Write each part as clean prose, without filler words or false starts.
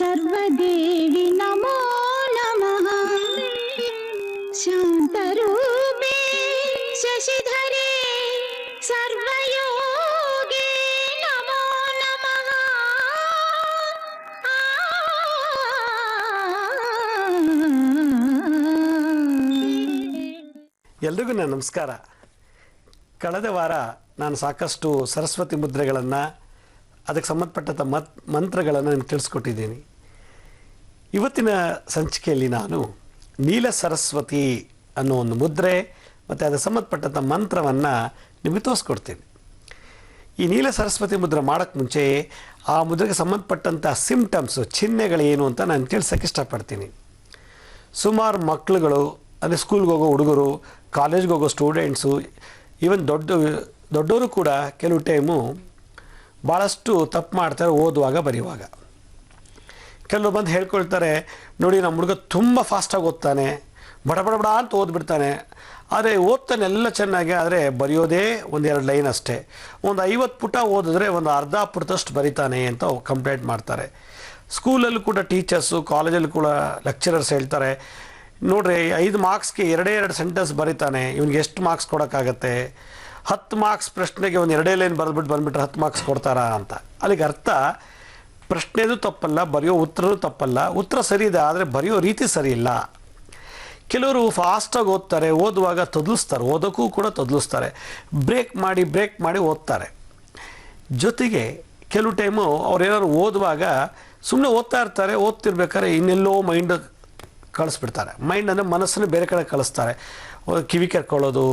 सर्वदेवी नमो नमः शान्तरूपे शशिधरे सर्वयोगे नमो नमः ಎಲ್ರಿಗೂ ನನ್ನ ನಮಸ್ಕಾರ. ಕಳೆದ ವಾರ ನಾನು ಸಾಕಷ್ಟು ಸರಸ್ವತಿ ಮುದ್ರೆಗಳನ್ನು ಅದಕ್ಕೆ ಸಂಬಂಧಪಟ್ಟಂಥ ಮಂತ್ರಗಳನ್ನು ನಿಮ್ಗೆ ತಿಳಿಸ್ಕೊಟ್ಟಿದ್ದೀನಿ. ಇವತ್ತಿನ ಸಂಚಿಕೆಯಲ್ಲಿ ನಾನು ನೀಲ ಸರಸ್ವತಿ ಅನ್ನೋ ಒಂದು ಮುದ್ರೆ ಮತ್ತು ಅದಕ್ಕೆ ಸಂಬಂಧಪಟ್ಟಂಥ ಮಂತ್ರವನ್ನು ನಿಮಗೆ ತೋರಿಸ್ಕೊಡ್ತೀನಿ. ಈ ನೀಲ ಸರಸ್ವತಿ ಮುದ್ರೆ ಮಾಡೋಕ್ಕೆ ಮುಂಚೆ ಆ ಮುದ್ರೆಗೆ ಸಂಬಂಧಪಟ್ಟಂಥ ಸಿಂಪ್ಟಮ್ಸು, ಚಿಹ್ನೆಗಳೇನು ಅಂತ ನಾನು ತಿಳಿಸೋಕ್ಕೆ ಇಷ್ಟಪಡ್ತೀನಿ. ಸುಮಾರು ಮಕ್ಕಳುಗಳು ಅಂದರೆ ಸ್ಕೂಲ್ಗೆ ಹೋಗೋ ಹುಡುಗರು, ಕಾಲೇಜ್ಗೆ ಹೋಗೋ ಸ್ಟೂಡೆಂಟ್ಸು, ಈವನ್ ದೊಡ್ಡವರು ಕೂಡ ಕೆಲವು ಟೈಮು ಭಾಳಷ್ಟು ತಪ್ಪು ಮಾಡ್ತಾರೆ ಓದುವಾಗ ಬರೆಯುವಾಗ. ಕೆಲವರು ಬಂದು ಹೇಳ್ಕೊಳ್ತಾರೆ, ನೋಡಿ ನಮ್ಮ ಹುಡುಗ ತುಂಬ ಫಾಸ್ಟಾಗಿ ಓದ್ತಾನೆ, ಬಡ ಅಂತ ಓದ್ಬಿಡ್ತಾನೆ, ಆದರೆ ಓದ್ತಾನೆ ಎಲ್ಲ ಚೆನ್ನಾಗಿ, ಆದರೆ ಬರೆಯೋದೇ ಒಂದೆರಡು ಲೈನ್ ಅಷ್ಟೇ. ಒಂದು 50 ಪುಟ ಓದಿದ್ರೆ ಒಂದು ಅರ್ಧ ಪುಟದಷ್ಟು ಬರಿತಾನೆ ಅಂತ ಕಂಪ್ಲೇಂಟ್ ಮಾಡ್ತಾರೆ. ಸ್ಕೂಲಲ್ಲೂ ಕೂಡ ಟೀಚರ್ಸು, ಕಾಲೇಜಲ್ಲೂ ಕೂಡ ಲೆಕ್ಚರರ್ಸ್ ಹೇಳ್ತಾರೆ, ನೋಡ್ರಿ 5 ಮಾರ್ಕ್ಸ್ಗೆ 2 ಸೆಂಟೆನ್ಸ್ ಬರೀತಾನೆ, ಇವ್ನಿಗೆ ಎಷ್ಟು ಮಾರ್ಕ್ಸ್ ಕೊಡೋಕ್ಕಾಗತ್ತೆ? 10 ಮಾರ್ಕ್ಸ್ ಪ್ರಶ್ನೆಗೆ ಒಂದು 2 ಲೈನ್ ಬರೆದ್ಬಿಟ್ಟು ಬಂದುಬಿಟ್ರೆ 10 ಮಾರ್ಕ್ಸ್ ಕೊಡ್ತಾರಾ ಅಂತ. ಅಲ್ಲಿಗೆ ಅರ್ಥ, ಪ್ರಶ್ನೆದು ತಪ್ಪಲ್ಲ, ಬರೆಯೋ ಉತ್ತರನೂ ತಪ್ಪಲ್ಲ, ಉತ್ತರ ಸರಿ ಇದೆ, ಆದರೆ ಬರೆಯೋ ರೀತಿ ಸರಿ ಇಲ್ಲ. ಕೆಲವರು ಫಾಸ್ಟಾಗಿ ಓದ್ತಾರೆ, ಓದುವಾಗ ತೊದಲಿಸ್ತಾರೆ, ಓದೋಕ್ಕೂ ಕೂಡ ತೊದಲಿಸ್ತಾರೆ, ಬ್ರೇಕ್ ಮಾಡಿ ಓದ್ತಾರೆ. ಜೊತೆಗೆ ಕೆಲವು ಟೈಮು ಅವ್ರೇನಾದ್ರು ಓದುವಾಗ ಸುಮ್ಮನೆ ಓದ್ತಾ ಇರ್ತಾರೆ, ಓದ್ತಿರ್ಬೇಕಾದ್ರೆ ಇನ್ನೆಲ್ಲೋ ಮೈಂಡ್ ಕಳಿಸ್ಬಿಡ್ತಾರೆ. ಮೈಂಡ್ ಅಂದರೆ ಮನಸ್ಸನ್ನು ಬೇರೆ ಕಡೆ ಕಳಿಸ್ತಾರೆ. ಕಿವಿ ಕೆರ್ಕೊಳ್ಳೋದು,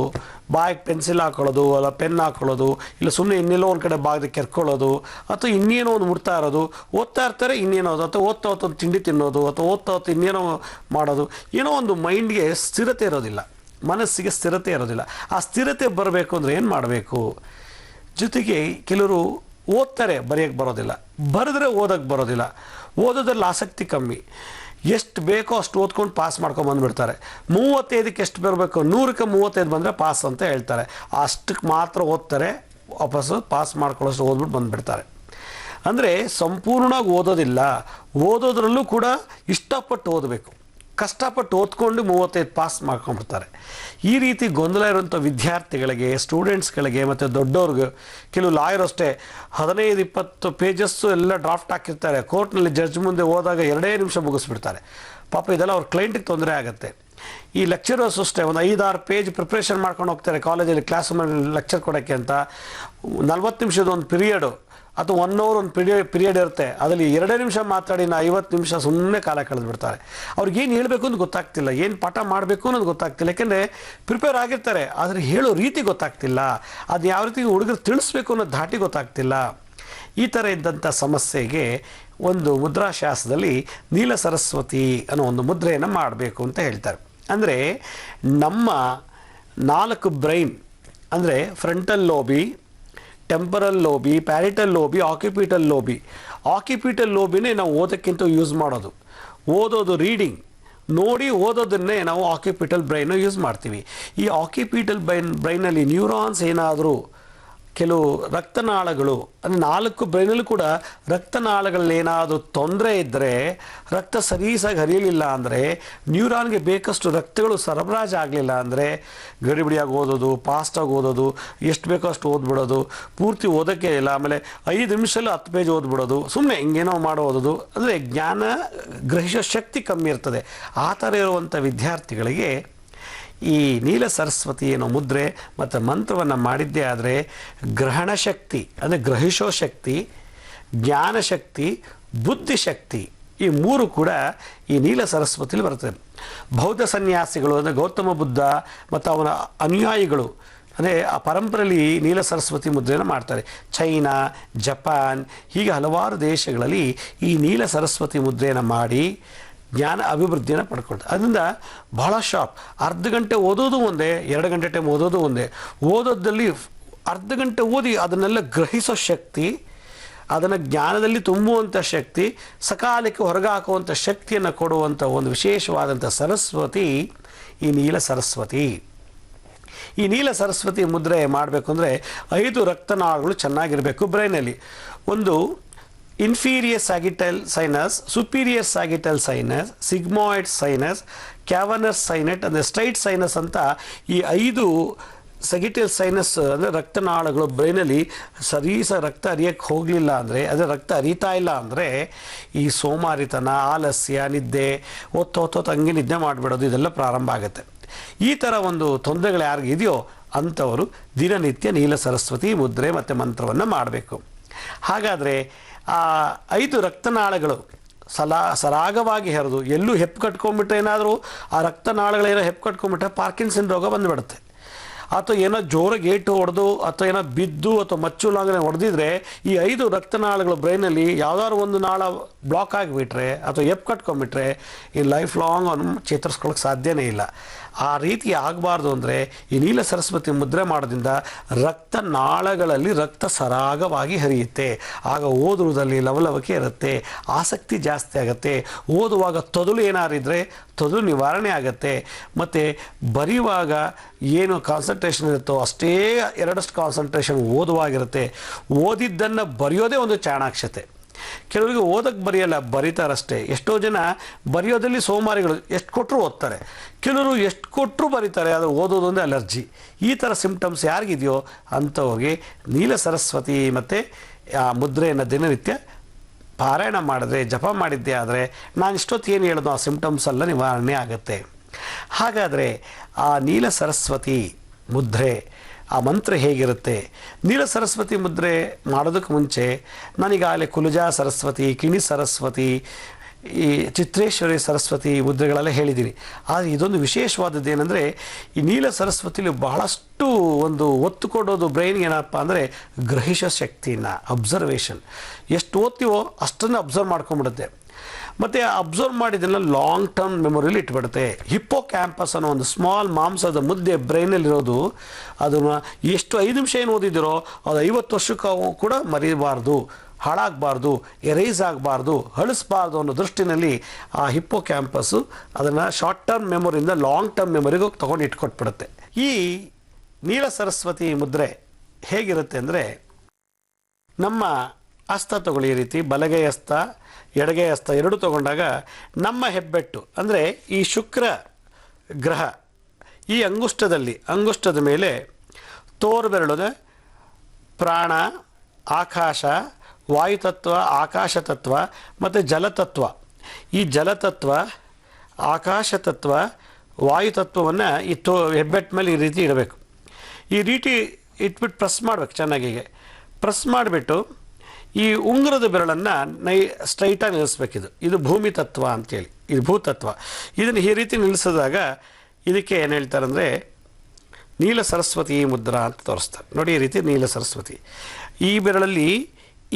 ಬಾಯಿಗೆ ಪೆನ್ಸಿಲ್ ಹಾಕ್ಕೊಳ್ಳೋದು, ಅಲ್ಲ ಪೆನ್ ಹಾಕ್ಕೊಳ್ಳೋದು, ಇಲ್ಲ ಸುಮ್ಮನೆ ಇನ್ನೆಲ್ಲೋ ಒಂದು ಕಡೆ ಬಾಗಿದ ಕೆರ್ಕೊಳ್ಳೋದು, ಅಥವಾ ಇನ್ನೇನೋ ಒಂದು ಮುಡ್ತಾ ಇರೋದು, ಓದ್ತಾ ಇರ್ತಾರೆ ಇನ್ನೇನೋ, ಅಥವಾ ಓದ್ತಾ ಒಂದು ತಿಂಡಿ ತಿನ್ನೋದು, ಅಥವಾ ಓದ್ತಾ ಇನ್ನೇನೋ ಮಾಡೋದು. ಏನೋ ಒಂದು ಮೈಂಡ್ಗೆ ಸ್ಥಿರತೆ ಇರೋದಿಲ್ಲ, ಮನಸ್ಸಿಗೆ ಸ್ಥಿರತೆ ಇರೋದಿಲ್ಲ. ಆ ಸ್ಥಿರತೆ ಬರಬೇಕು ಅಂದರೆ ಏನು ಮಾಡಬೇಕು? ಜೊತೆಗೆ ಕೆಲವರು ಓದ್ತಾರೆ, ಬರೆಯೋಕ್ಕೆ ಬರೋದಿಲ್ಲ, ಬರೆದ್ರೆ ಓದೋಕ್ಕೆ ಬರೋದಿಲ್ಲ, ಓದೋದ್ರಲ್ಲಿ ಆಸಕ್ತಿ ಕಮ್ಮಿ, ಎಷ್ಟು ಬೇಕೋ ಅಷ್ಟು ಓದ್ಕೊಂಡು ಪಾಸ್ ಮಾಡ್ಕೊಂಡು ಬಂದುಬಿಡ್ತಾರೆ. 35ಕ್ಕೆ ಎಷ್ಟು ಬರಬೇಕು, 100ಕ್ಕೆ 35 ಬಂದರೆ ಪಾಸ್ ಅಂತ ಹೇಳ್ತಾರೆ. ಅಷ್ಟಕ್ಕೆ ಮಾತ್ರ ಓದ್ತಾರೆ, ವಾಪಸ್ಸು ಪಾಸ್ ಮಾಡ್ಕೊಳ್ಳೋಷ್ಟು ಓದ್ಬಿಟ್ಟು ಬಂದುಬಿಡ್ತಾರೆ. ಅಂದರೆ ಸಂಪೂರ್ಣವಾಗಿ ಓದೋದಿಲ್ಲ, ಓದೋದ್ರಲ್ಲೂ ಕೂಡ ಇಷ್ಟಪಟ್ಟು ಓದಬೇಕು, ಕಷ್ಟಪಟ್ಟು ಓದ್ಕೊಂಡು 35 ಪಾಸ್ ಮಾಡ್ಕೊಂಡ್ಬಿಡ್ತಾರೆ. ಈ ರೀತಿ ಗೊಂದಲ ಇರುವಂಥ ವಿದ್ಯಾರ್ಥಿಗಳಿಗೆ, ಸ್ಟೂಡೆಂಟ್ಸ್ಗಳಿಗೆ ಮತ್ತು ದೊಡ್ಡವ್ರಿಗೆ, ಕೆಲವು ಲಾಯರ್ ಅಷ್ಟೇ 15-20 ಪೇಜಸ್ಸು ಎಲ್ಲ ಡ್ರಾಫ್ಟ್ ಹಾಕಿರ್ತಾರೆ, ಕೋರ್ಟ್ನಲ್ಲಿ ಜಡ್ಜ್ ಮುಂದೆ ಹೋದಾಗ 2 ನಿಮಿಷ ಮುಗಿಸ್ಬಿಡ್ತಾರೆ. ಪಾಪ ಇದೆಲ್ಲ ಅವ್ರ ಕ್ಲೈಂಟಿಗೆ ತೊಂದರೆ ಆಗುತ್ತೆ. ಈ ಲೆಕ್ಚರರ್ಸ್ ಅಷ್ಟೇ ಒಂದು 5-6 ಪೇಜ್ ಪ್ರಿಪ್ರೇಷನ್ ಮಾಡ್ಕೊಂಡು ಹೋಗ್ತಾರೆ ಕಾಲೇಜಲ್ಲಿ ಕ್ಲಾಸ್ ರೂಮಲ್ಲಿ ಲೆಕ್ಚರ್ ಕೊಡೋಕ್ಕೆ ಅಂತ. 40 ನಿಮಿಷದ ಒಂದು ಪೀರಿಯಡು ಅಥವಾ 1 ಅವರ್ ಒಂದು ಪೀರಿಯಡ್ ಇರುತ್ತೆ, ಅದರಲ್ಲಿ 2 ನಿಮಿಷ ಮಾತಾಡಿ 50 ನಿಮಿಷ ಸುಮ್ಮನೆ ಕಾಲ ಕಳೆದುಬಿಡ್ತಾರೆ. ಅವ್ರಿಗೇನು ಹೇಳಬೇಕು ಅಂತ ಗೊತ್ತಾಗ್ತಿಲ್ಲ, ಏನು ಪಾಠ ಮಾಡಬೇಕು ಅನ್ನೋದು ಗೊತ್ತಾಗ್ತಿಲ್ಲ. ಯಾಕೆಂದರೆ ಪ್ರಿಪೇರ್ ಆಗಿರ್ತಾರೆ, ಆದರೆ ಹೇಳೋ ರೀತಿ ಗೊತ್ತಾಗ್ತಿಲ್ಲ, ಅದು ಯಾವ ರೀತಿ ಹುಡುಗರು ತಿಳಿಸ್ಬೇಕು ಅನ್ನೋ ಧಾಟಿ ಗೊತ್ತಾಗ್ತಿಲ್ಲ. ಈ ಥರ ಇದ್ದಂಥ ಸಮಸ್ಯೆಗೆ ಒಂದು ಮುದ್ರಾಶಾಸ್ತ್ರದಲ್ಲಿ ನೀಲ ಸರಸ್ವತಿ ಅನ್ನೋ ಒಂದು ಮುದ್ರೆಯನ್ನು ಮಾಡಬೇಕು ಅಂತ ಹೇಳ್ತಾರೆ. ಅಂದರೆ ನಮ್ಮ 4 ಬ್ರೈನ್, ಅಂದರೆ ಫ್ರಂಟಲ್ ಲೋಬಿ, ಟೆಂಪರಲ್ ಲೋಬಿ, ಪ್ಯಾರಿಟಲ್ ಲೋಬಿ, ಆಕ್ಯುಪಿಟಲ್ ಲೋಬಿ. ಆಕ್ಯುಪಿಟಲ್ ಲೋಬಿನೇ ನಾವು ಓದೋಕ್ಕಿಂತ ಯೂಸ್ ಮಾಡೋದು. ಓದೋದು ರೀಡಿಂಗ್, ನೋಡಿ ಓದೋದನ್ನೇ ನಾವು ಆಕ್ಯುಪಿಟಲ್ ಬ್ರೈನು ಯೂಸ್ ಮಾಡ್ತೀವಿ. ಈ ಆಕ್ಯುಪಿಟಲ್ ಬ್ರೈನಲ್ಲಿ ನ್ಯೂರಾನ್ಸ್ ಏನಾದರೂ, ಕೆಲವು ರಕ್ತನಾಳಗಳು, ಅಂದರೆ 4 ಬ್ರೈನಲ್ಲೂ ಕೂಡ ರಕ್ತನಾಳಗಳಲ್ಲಿ ಏನಾದರೂ ತೊಂದರೆ ಇದ್ದರೆ, ರಕ್ತ ಸರೀಸಾಗಿ ಹರಿಯಲಿಲ್ಲ ಅಂದರೆ, ನ್ಯೂರಾನ್ಗೆ ಬೇಕಷ್ಟು ರಕ್ತಗಳು ಸರಬರಾಜು ಆಗಲಿಲ್ಲ ಅಂದರೆ, ಗಡಿಬಿಡಿಯಾಗಿ ಓದೋದು, ಫಾಸ್ಟಾಗಿ ಓದೋದು, ಎಷ್ಟು ಬೇಕೋ ಅಷ್ಟು ಓದ್ಬಿಡೋದು, ಪೂರ್ತಿ ಓದೋಕ್ಕೆ ಇಲ್ಲ, ಆಮೇಲೆ 5 ನಿಮಿಷದಲ್ಲಿ 10 ಪೇಜ್ ಓದ್ಬಿಡೋದು, ಸುಮ್ಮನೆ ಹಿಂಗೇನೋ ಓದೋದು, ಅಂದರೆ ಜ್ಞಾನ ಗ್ರಹಿಸೋ ಶಕ್ತಿ ಕಮ್ಮಿ ಇರ್ತದೆ. ಆ ಥರ ಇರುವಂಥ ವಿದ್ಯಾರ್ಥಿಗಳಿಗೆ ಈ ನೀಲ ಸರಸ್ವತಿ ಏನೋ ಮುದ್ರೆ ಮತ್ತು ಮಂತ್ರವನ್ನು ಮಾಡಿದ್ದೇ ಆದರೆ ಗ್ರಹಣ ಶಕ್ತಿ, ಅಂದರೆ ಗ್ರಹಿಸೋ ಶಕ್ತಿ, ಜ್ಞಾನಶಕ್ತಿ, ಬುದ್ಧಿಶಕ್ತಿ, ಈ 3 ಕೂಡ ಈ ನೀಲ ಸರಸ್ವತಿಲಿ ಬರ್ತದೆ. ಬೌದ್ಧ ಸನ್ಯಾಸಿಗಳು, ಅಂದರೆ ಗೌತಮ ಬುದ್ಧ ಮತ್ತು ಅವನ ಅನುಯಾಯಿಗಳು, ಅಂದರೆ ಆ ಪರಂಪರೆಯಲ್ಲಿ ನೀಲ ಸರಸ್ವತಿ ಮುದ್ರೆಯನ್ನು ಮಾಡ್ತಾರೆ. ಚೈನಾ, ಜಪಾನ್, ಹೀಗೆ ಹಲವಾರು ದೇಶಗಳಲ್ಲಿ ಈ ನೀಲ ಸರಸ್ವತಿ ಮುದ್ರೆಯನ್ನು ಮಾಡಿ ಜ್ಞಾನ ಅಭಿವೃದ್ಧಿಯನ್ನು ಪಡ್ಕೊಳ್ತಾರೆ. ಅದರಿಂದ ಬಹಳ ಶಾರ್ಪ್. ಅರ್ಧ ಗಂಟೆ ಓದೋದು ಒಂದೇ, 2 ಗಂಟೆ ಟೈಮ್ ಓದೋದು ಒಂದೇ. ಓದೋದಲ್ಲಿ ಅರ್ಧ ಗಂಟೆ ಓದಿ ಅದನ್ನೆಲ್ಲ ಗ್ರಹಿಸೋ ಶಕ್ತಿ, ಅದನ್ನು ಜ್ಞಾನದಲ್ಲಿ ತುಂಬುವಂಥ ಶಕ್ತಿ, ಸಕಾಲಕ್ಕೆ ಹೊರಗೆ ಹಾಕುವಂಥ ಶಕ್ತಿಯನ್ನು ಕೊಡುವಂಥ ಒಂದು ವಿಶೇಷವಾದಂಥ ಸರಸ್ವತಿ ಈ ನೀಲ ಸರಸ್ವತಿ. ಈ ನೀಲ ಸರಸ್ವತಿ ಮುದ್ರೆ ಮಾಡಬೇಕು ಅಂದರೆ 5 ರಕ್ತನಾಳಗಳು ಚೆನ್ನಾಗಿರಬೇಕು ಬ್ರೈನಲ್ಲಿ. ಒಂದು inferior sagittal sinus, superior sagittal sinus, sigmoid sinus, cavernous sinus ಅಂದರೆ ಸ್ಟ್ರೈಟ್ ಸೈನಸ್ ಅಂತ ಈ 5 ಸೆಗಿಟಲ್ ಸೈನಸ್ ಅಂದರೆ ರಕ್ತನಾಳಗಳು ಬ್ರೈನಲ್ಲಿ ರಕ್ತ ಹರಿಯಕ್ಕೆ ಹೋಗಲಿಲ್ಲ ಅಂದರೆ, ಅದೇ ರಕ್ತ ಹರಿತಾ ಇಲ್ಲ ಅಂದರೆ ಈ ಸೋಮಾರಿತನ, ಆಲಸ್ಯ, ನಿದ್ದೆ, ಹೊತ್ತು ಹಂಗೆ ನಿದ್ದೆ ಮಾಡಿಬಿಡೋದು ಇದೆಲ್ಲ ಪ್ರಾರಂಭ ಆಗುತ್ತೆ. ಈ ಥರ ಒಂದು ತೊಂದರೆಗಳು ಯಾರಿಗಿದೆಯೋ ಅಂಥವರು ದಿನನಿತ್ಯ ನೀಲ ಸರಸ್ವತಿ ಮುದ್ರೆ ಮತ್ತು ಮಂತ್ರವನ್ನು ಮಾಡಬೇಕು. ಹಾಗಾದರೆ ಆ 5 ರಕ್ತನಾಳಗಳು ಸರಾಗವಾಗಿ ಹರಿದು ಎಲ್ಲೂ ಹೆಪ್ಪು ಕಟ್ಕೊಂಡ್ಬಿಟ್ರೆ, ಏನಾದರೂ ಆ ರಕ್ತನಾಳಗಳೇನೋ ಹೆಪ್ಪು ಕಟ್ಕೊಂಡ್ಬಿಟ್ರೆ ಪಾರ್ಕಿನ್ಸನ್ ರೋಗ ಬಂದುಬಿಡುತ್ತೆ. ಅಥವಾ ಏನೋ ಜೋರಾಗಿ ಏಟು ಹೊಡೆದು ಅಥವಾ ಏನೋ ಬಿದ್ದು ಅಥವಾ ಮಚ್ಚುಲಾಗನೆ ಹೊಡೆದಿದ್ರೆ ಈ 5 ರಕ್ತನಾಳಗಳು ಬ್ರೈನಲ್ಲಿ ಯಾವ್ದಾದ್ರು ಒಂದು ನಾಳ ಬ್ಲಾಕ್ ಆಗಿಬಿಟ್ರೆ ಅಥವಾ ಎಪ್ ಕಟ್ಕೊಂಡ್ಬಿಟ್ರೆ ಈ ಲೈಫ್ ಲಾಂಗ್ ಅವನು ಚೇತರಿಸ್ಕೊಳ್ಳೋಕೆ ಸಾಧ್ಯನೇ ಇಲ್ಲ. ಆ ರೀತಿ ಆಗಬಾರ್ದು ಅಂದರೆ ಈ ನೀಲ ಸರಸ್ವತಿ ಮುದ್ರೆ ಮಾಡೋದ್ರಿಂದ ರಕ್ತನಾಳಗಳಲ್ಲಿ ರಕ್ತ ಸರಾಗವಾಗಿ ಹರಿಯುತ್ತೆ. ಆಗ ಓದುವುದರಲ್ಲಿ ಲವಲವಿಕೆ ಇರುತ್ತೆ, ಆಸಕ್ತಿ ಜಾಸ್ತಿ ಆಗುತ್ತೆ. ಓದುವಾಗ ತೊದಲು ಏನಾರಿದ್ರೆ ತೊದಲು ನಿವಾರಣೆ ಆಗುತ್ತೆ. ಮತ್ತು ಬರೆಯುವಾಗ ಏನು ಕಾನ್ಸಂಟ್ರೇಷನ್ ಇರುತ್ತೋ ಅಷ್ಟೇ 2 ಕಾನ್ಸಂಟ್ರೇಷನ್ ಓದುವಾಗಿರುತ್ತೆ. ಓದಿದ್ದನ್ನು ಬರೆಯೋದೇ ಒಂದು ಚಾಣಾಕ್ಷತೆ. ಕೆಲವರಿಗೆ ಓದಕ್ಕೆ ಬರೆಯಲ್ಲ, ಬರೀತಾರಷ್ಟೇ. ಎಷ್ಟೋ ಜನ ಬರೆಯೋದಲ್ಲಿ ಸೋಮಾರಿಗಳು, ಎಷ್ಟು ಕೊಟ್ಟರು ಓದ್ತಾರೆ. ಕೆಲವರು ಎಷ್ಟು ಕೊಟ್ಟರು ಬರೀತಾರೆ, ಆದರೆ ಓದೋದೊಂದೇ ಅಲರ್ಜಿ. ಈ ಥರ ಸಿಂಪ್ಟಮ್ಸ್ ಯಾರಿಗಿದೆಯೋ ಅಂಥವ್ರಿಗೆ ನೀಲ ಸರಸ್ವತಿ ಮತ್ತು ಆ ಮುದ್ರೆಯನ್ನು ದಿನನಿತ್ಯ ಪಾರಾಯಣ ಮಾಡಿದ್ರೆ, ಜಪ ಮಾಡಿದ್ದೆ ಆದರೆ ನಾನು ಇಷ್ಟೊತ್ತು ಏನು ಹೇಳೋದು ಆ ಸಿಂಪ್ಟಮ್ಸ್ ಎಲ್ಲ ನಿವಾರಣೆ ಆಗುತ್ತೆ. ಹಾಗಾದರೆ ಆ ನೀಲ ಸರಸ್ವತಿ ಮುದ್ರೆ ಆ ಮಂತ್ರ ಹೇಗಿರುತ್ತೆ? ನೀಲ ಸರಸ್ವತಿ ಮುದ್ರೆ ಮಾಡೋದಕ್ಕೆ ಮುಂಚೆ ನಾನೀಗಾಗಲೇ ಕುಲಜಾ ಸರಸ್ವತಿ, ಕಿಣಿ ಸರಸ್ವತಿ, ಈ ಚಿತ್ರೇಶ್ವರಿ ಸರಸ್ವತಿ ಮುದ್ರೆಗಳೆಲ್ಲ ಹೇಳಿದ್ದೀನಿ. ಆದರೆ ಇದೊಂದು ವಿಶೇಷವಾದದ್ದು ಏನಂದರೆ ಈ ನೀಲ ಸರಸ್ವತಿಲಿ ಬಹಳಷ್ಟು ಒಂದು ಒತ್ತು ಕೊಡೋದು ಬ್ರೈನ್ಗೆ ಏನಪ್ಪ ಅಂದರೆ ಗ್ರಹಿಸ ಶಕ್ತಿನ, ಅಬ್ಸರ್ವೇಷನ್. ಎಷ್ಟು ಓದ್ತೀವೋ ಅಷ್ಟನ್ನು ಅಬ್ಸರ್ವ್ ಮಾಡ್ಕೊಂಡ್ಬಿಡುತ್ತೆ. ಮತ್ತು ಅಬ್ಸರ್ವ್ ಮಾಡಿದ್ದನ್ನು ಲಾಂಗ್ ಟರ್ಮ್ ಮೆಮೊರಿಲಿ ಇಟ್ಬಿಡುತ್ತೆ. ಹಿಪ್ಪೋ ಕ್ಯಾಂಪಸ್ ಅನ್ನೋ ಒಂದು ಸ್ಮಾಲ್ ಮಾಂಸದ ಮುದ್ದೆ ಬ್ರೈನಲ್ಲಿರೋದು, ಅದನ್ನು ಎಷ್ಟು 5 ನಿಮಿಷ ಏನು ಓದಿದಿರೋ ಅದು 50 ವರ್ಷಕ್ಕೂ ಕೂಡ ಮರೀಬಾರ್ದು, ಹಾಳಾಗಬಾರ್ದು, ಎರೇಸ್ ಆಗಬಾರ್ದು, ಹಳಿಸ್ಬಾರ್ದು ಅನ್ನೋ ದೃಷ್ಟಿನಲ್ಲಿ ಆ ಹಿಪ್ಪೋ ಕ್ಯಾಂಪಸ್ಸು ಅದನ್ನು ಶಾರ್ಟ್ ಟರ್ಮ್ ಮೆಮೊರಿಯಿಂದ ಲಾಂಗ್ ಟರ್ಮ್ ಮೆಮೊರಿಗೂ ತೊಗೊಂಡು ಇಟ್ಕೊಟ್ಬಿಡುತ್ತೆ. ಈ ನೀಲ ಸರಸ್ವತಿ ಮುದ್ರೆ ಹೇಗಿರುತ್ತೆ ಅಂದರೆ, ನಮ್ಮ ಹಸ್ತ ತಗೊಳ್ಳಿ, ಈ ರೀತಿ ಬಲಗೈ ಹಸ್ತ ಎಡಗೈ ಹಸ್ತ ಎರಡು ತಗೊಂಡಾಗ ನಮ್ಮ ಹೆಬ್ಬೆಟ್ಟು ಅಂದರೆ ಈ ಶುಕ್ರ ಗ್ರಹ ಈ ಅಂಗುಷ್ಟದ ಮೇಲೆ ತೋರ್ಬೆರಳದ ಪ್ರಾಣ, ಆಕಾಶ, ವಾಯುತತ್ವ, ಆಕಾಶತತ್ವ ಮತ್ತು ಜಲತತ್ವ. ಈ ಜಲತತ್ವ, ಆಕಾಶತತ್ವ, ವಾಯುತತ್ವವನ್ನು ಈ ಹೆಬ್ಬೆಟ್ಟ ಮೇಲೆ ಈ ರೀತಿ ಇಡಬೇಕು. ಈ ರೀತಿ ಇಟ್ಬಿಟ್ಟು ಪ್ರೆಸ್ ಮಾಡಬೇಕು. ಚೆನ್ನಾಗಿ ಪ್ರೆಸ್ ಮಾಡಿಬಿಟ್ಟು ಈ ಉಂಗುರದ ಬೆರಳನ್ನು ಸ್ಟ್ರೈಟಾಗಿ ನಿಲ್ಲಿಸ್ಬೇಕಿದು. ಇದು ಭೂಮಿ ತತ್ವ ಅಂತೇಳಿ, ಇದು ಭೂತತ್ವ. ಇದನ್ನು ಈ ರೀತಿ ನಿಲ್ಲಿಸಿದಾಗ ಇದಕ್ಕೆ ಏನು ಹೇಳ್ತಾರೆ ಅಂದರೆ ನೀಲ ಸರಸ್ವತಿ ಮುದ್ರಾ ಅಂತ ತೋರಿಸ್ತಾರೆ. ನೋಡಿ, ಈ ರೀತಿ ನೀಲ ಸರಸ್ವತಿ. ಈ ಬೆರಳಲ್ಲಿ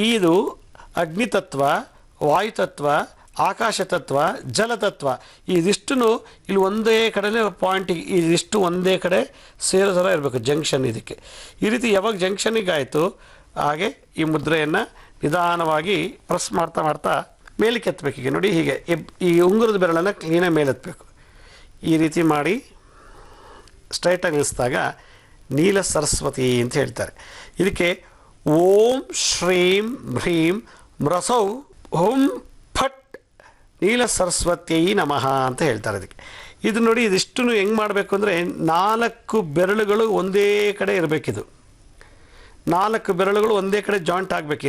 ಇದು ಅಗ್ನಿತತ್ವ, ವಾಯುತತ್ವ, ಆಕಾಶತತ್ವ, ಜಲತತ್ವ. ಇದಿಷ್ಟು ಇಲ್ಲಿ ಒಂದೇ ಕಡೆನೇ ಪಾಯಿಂಟಿಗೆ ಇದಿಷ್ಟು ಒಂದೇ ಕಡೆ ಸೇರೋ ಥರ ಇರಬೇಕು, ಜಂಕ್ಷನ್. ಇದಕ್ಕೆ ಈ ರೀತಿ ಯಾವಾಗ ಜಂಕ್ಷನಿಗೆ ಆಯಿತು ಹಾಗೆ ಈ ಮುದ್ರೆಯನ್ನು ನಿಧಾನವಾಗಿ ಪ್ರೆಸ್ ಮಾಡ್ತಾ ಮಾಡ್ತಾ ಮೇಲಕ್ಕೆ ಎತ್ತಬೇಕು. ಈಗ ನೋಡಿ, ಹೀಗೆ ಈ ಉಂಗುರದ ಬೆರಳನ್ನು ಕ್ಲೀನಾಗಿ ಮೇಲೆತ್ತಬೇಕು. ಈ ರೀತಿ ಮಾಡಿ ಸ್ಟ್ರೈಟಾಗಿ ನಿಲ್ಲಿಸಿದಾಗ ನೀಲ ಸರಸ್ವತಿ ಅಂತ ಹೇಳ್ತಾರೆ. ಇದಕ್ಕೆ ಓಂ ಶ್ರೀಂ ಹ್ರೀಂ ಮ್ರಸೌ ಓಂ ಫಟ್ ನೀಲ ಸರಸ್ವತ್ಯೈ ನಮಃ ಅಂತ ಹೇಳ್ತಾರೆ. ಇದಕ್ಕೆ ಇದು ನೋಡಿ, ಇದಿಷ್ಟು ಹೆಂಗೆ ಮಾಡಬೇಕು ಅಂದರೆ 4 ಬೆರಳುಗಳು ಒಂದೇ ಕಡೆ ಇರಬೇಕಿದು. 4 ಬೆರಳುಗಳು ಒಂದೇ ಕಡೆ ಜಾಯಿಂಟ್ ಆಗಬೇಕು.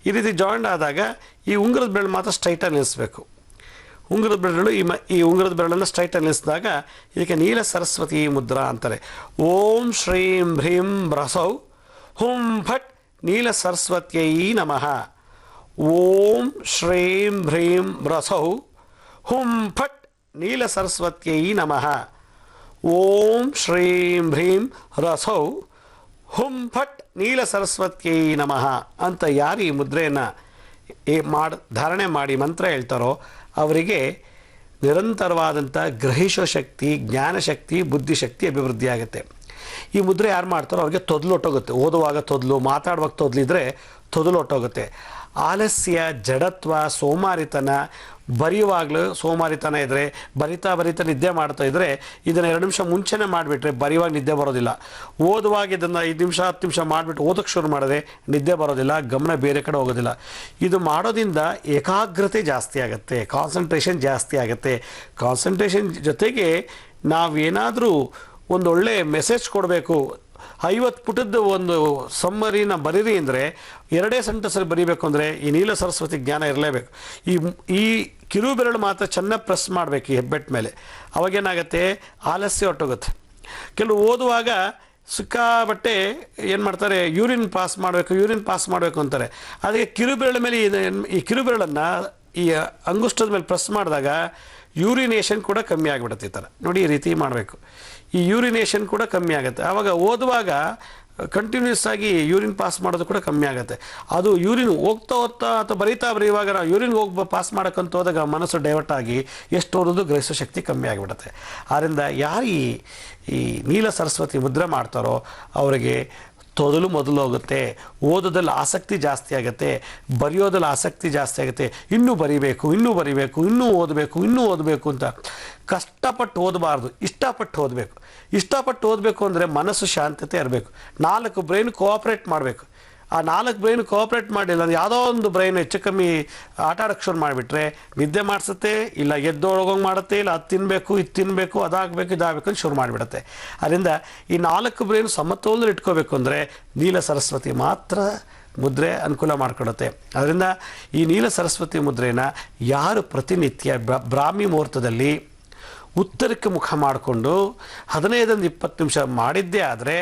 ಈ ರೀತಿ ಜಾಯಿಂಟ್ ಆದಾಗ ಈ ಉಂಗುರದ ಬೆರಳು ಮಾತ್ರ ಸ್ಟ್ರೈಟಾಗಿ ನಿಲ್ಲಿಸಬೇಕು. ಉಂಗುರದ ಬೆರಳು ಈ ಉಂಗುರದ ಬೆರಳನ್ನು ಸ್ಟ್ರೈಟಾಗಿ ನಿಲ್ಲಿಸಿದಾಗ ಇದಕ್ಕೆ ನೀಲ ಸರಸ್ವತಿ ಮುದ್ರಾ ಅಂತಾರೆ. ಓಂ ಶ್ರೀಂ ಹ್ರೀಂ ಬ್ರಸೌ ಹುಂ ಫಟ್ ನೀಲ ಸರಸ್ವತ್ಯೈ ನಮಃ. ಓಂ ಶ್ರೀಂ ಹ್ರೀಂ ಬ್ರಸೌ ಹುಂ ಫಟ್ ನೀಲ ಸರಸ್ವತ್ಯೈ ನಮಃ. ಓಂ ಶ್ರೀಂ ಹ್ರೀಂ ರಸೌ ಹುಂ ಫಟ್ ನೀಲ ಸರಸ್ವತ್ಯೈ ನಮಃ ಅಂತ ಯಾರು ಈ ಮುದ್ರೆಯನ್ನು ಧಾರಣೆ ಮಾಡಿ ಮಂತ್ರ ಹೇಳ್ತಾರೋ ಅವರಿಗೆ ನಿರಂತರವಾದಂಥ ಗ್ರಹಿಸೋ ಶಕ್ತಿ, ಜ್ಞಾನಶಕ್ತಿ, ಬುದ್ಧಿಶಕ್ತಿ ಅಭಿವೃದ್ಧಿ ಆಗುತ್ತೆ. ಈ ಮುದ್ರೆ ಯಾರು ಮಾಡ್ತಾರೋ ಅವ್ರಿಗೆ ತೊದಲು ಹೊಟ್ಟೋಗುತ್ತೆ. ಓದುವಾಗ ತೊದಲು, ಮಾತಾಡುವಾಗ ತೊದಲಿದ್ರೆ ತೊದಲು ಹೊಟ್ಟೋಗುತ್ತೆ. ಆಲಸ್ಯ, ಜಡತ್ವ, ಸೋಮಾರಿತನ, ಬರೆಯುವಾಗಲೂ ಸೋಮಾರಿತನ ಇದ್ದರೆ ಬರಿತಾ ಬರಿತಾ ನಿದ್ದೆ ಮಾಡ್ತಾ ಇದ್ದರೆ ಇದನ್ನು 2 ನಿಮಿಷ ಮುಂಚೆನೇ ಮಾಡಿಬಿಟ್ರೆ ಬರೆಯುವಾಗ ನಿದ್ದೆ ಬರೋದಿಲ್ಲ. ಓದುವಾಗ ಇದನ್ನು 5 ನಿಮಿಷ 10 ನಿಮಿಷ ಮಾಡಿಬಿಟ್ಟು ಓದೋಕ್ಕೆ ಶುರು ಮಾಡಿದ್ರೆ ನಿದ್ದೆ ಬರೋದಿಲ್ಲ, ಗಮನ ಬೇರೆ ಕಡೆ ಹೋಗೋದಿಲ್ಲ. ಇದು ಮಾಡೋದ್ರಿಂದ ಏಕಾಗ್ರತೆ ಜಾಸ್ತಿ ಆಗುತ್ತೆ, ಕಾನ್ಸಂಟ್ರೇಷನ್ ಜಾಸ್ತಿ ಆಗುತ್ತೆ. ಕಾನ್ಸಂಟ್ರೇಷನ್ ಜೊತೆಗೆ ನಾವೇನಾದರೂ ಒಂದೊಳ್ಳೆ ಮೆಸೇಜ್ ಕೊಡಬೇಕು, 50 ಪುಟದ್ದು ಒಂದು ಸಮ್ಮರಿನ ಬರೀರಿ ಅಂದರೆ 2 ಸೆಂಟೆನ್ಸಲ್ಲಿ ಬರೀಬೇಕು ಅಂದರೆ ಈ ನೀಲ ಸರಸ್ವತಿ ಜ್ಞಾನ ಇರಲೇಬೇಕು. ಈ ಕಿರು ಬೆರಳು ಮಾತ್ರ ಚೆನ್ನಾಗಿ ಪ್ರೆಸ್ ಮಾಡಬೇಕು ಈ ಹೆಬ್ಬೆಟ್ ಮೇಲೆ. ಅವಾಗೇನಾಗುತ್ತೆ, ಆಲಸ್ಯ ಹೊಟ್ಟೋಗುತ್ತೆ. ಕೆಲವು ಓದುವಾಗ ಸಿಕ್ಕಾಬಟ್ಟೆ ಏನು ಮಾಡ್ತಾರೆ, ಯೂರಿನ್ ಪಾಸ್ ಮಾಡಬೇಕು ಅಂತಾರೆ. ಅದಕ್ಕೆ ಕಿರುಬೆರಳ ಮೇಲೆ ಈ ಕಿರುಬೆರಳನ್ನು ಈ ಅಂಗುಷ್ಟದ ಮೇಲೆ ಪ್ರೆಸ್ ಮಾಡಿದಾಗ ಯೂರಿನೇಷನ್ ಕೂಡ ಕಮ್ಮಿ ಆಗಿಬಿಡುತ್ತೆ. ಈ ಥರ ನೋಡಿ, ಈ ರೀತಿ ಮಾಡಬೇಕು. ಈ ಯೂರಿನೇಷನ್ ಕೂಡ ಕಮ್ಮಿ ಆಗುತ್ತೆ. ಆವಾಗ ಓದುವಾಗ ಕಂಟಿನ್ಯೂಸ್ ಆಗಿ ಯೂರಿನ್ ಪಾಸ್ ಮಾಡೋದು ಕೂಡ ಕಮ್ಮಿ ಆಗುತ್ತೆ. ಅದು ಯೂರಿನ್ ಹೋಗ್ತಾ ಅಥವಾ ಬರೀಯುವಾಗ ನಾವು ಯೂರಿನ್ ಪಾಸ್ ಮಾಡೋಕ್ಕಂತ ಹೋದಾಗ ಮನಸ್ಸು ಡೈವರ್ಟ್ ಆಗಿ ಎಷ್ಟು ಓದೋದು ಗ್ರಹಿಸೋ ಶಕ್ತಿ ಕಮ್ಮಿ ಆಗಿಬಿಡುತ್ತೆ. ಆದ್ದರಿಂದ ಯಾರು ಈ ನೀಲ ಸರಸ್ವತಿ ಮುದ್ರೆ ಮಾಡ್ತಾರೋ ಅವರಿಗೆ ಮೊದಲು ಹೋಗುತ್ತೆ, ಓದೋದಲ್ಲಿ ಆಸಕ್ತಿ ಜಾಸ್ತಿ ಆಗುತ್ತೆ, ಬರೆಯೋದಲ್ಲಿ ಆಸಕ್ತಿ ಜಾಸ್ತಿ ಆಗುತ್ತೆ. ಇನ್ನೂ ಬರಿಬೇಕು, ಇನ್ನೂ ಓದಬೇಕು ಅಂತ ಕಷ್ಟಪಟ್ಟು ಓದಬಾರ್ದು, ಇಷ್ಟಪಟ್ಟು ಓದಬೇಕು ಅಂದರೆ ಮನಸ್ಸು ಶಾಂತತೆ ಇರಬೇಕು. 4 ಬ್ರೈನ್ ಕೋಆಪ್ರೇಟ್ ಮಾಡಬೇಕು. ಆ 4 ಬ್ರೈನ್ ಕೋಆಪ್ರೇಟ್ ಮಾಡಿಲ್ಲ ಅಂದರೆ ಯಾವುದೋ ಒಂದು ಬ್ರೈನ್ ಹೆಚ್ಚು ಕಮ್ಮಿ ಆಟ ಆಡೋಕ್ಕೆ ಶುರು ಮಾಡಿಬಿಟ್ರೆ ನಿದ್ದೆ ಮಾಡಿಸುತ್ತೆ, ಇಲ್ಲ ಎದ್ದೊಳಗೋಗಿ ಮಾಡುತ್ತೆ, ಇಲ್ಲ ಅದು ತಿನ್ನಬೇಕು, ಇದು ತಿನ್ನಬೇಕು, ಅದಾಗಬೇಕು, ಇದಾಗಬೇಕು ಅಂತ ಶುರು ಮಾಡಿಬಿಡುತ್ತೆ. ಅದರಿಂದ ಈ 4 ಬ್ರೈನ್ ಸಮತೋಲನ ಇಟ್ಕೋಬೇಕು ಅಂದರೆ ನೀಲ ಸರಸ್ವತಿ ಮಾತ್ರ ಮುದ್ರೆ ಅನುಕೂಲ ಮಾಡಿಕೊಡುತ್ತೆ. ಅದರಿಂದ ಈ ನೀಲ ಸರಸ್ವತಿ ಮುದ್ರೆನ ಯಾರು ಪ್ರತಿನಿತ್ಯ ಬ್ರಾಹ್ಮಿ ಮುಹೂರ್ತದಲ್ಲಿ ಉತ್ತರಕ್ಕೆ ಮುಖ ಮಾಡಿಕೊಂಡು 15-20 ನಿಮಿಷ ಮಾಡಿದ್ದೇ ಆದರೆ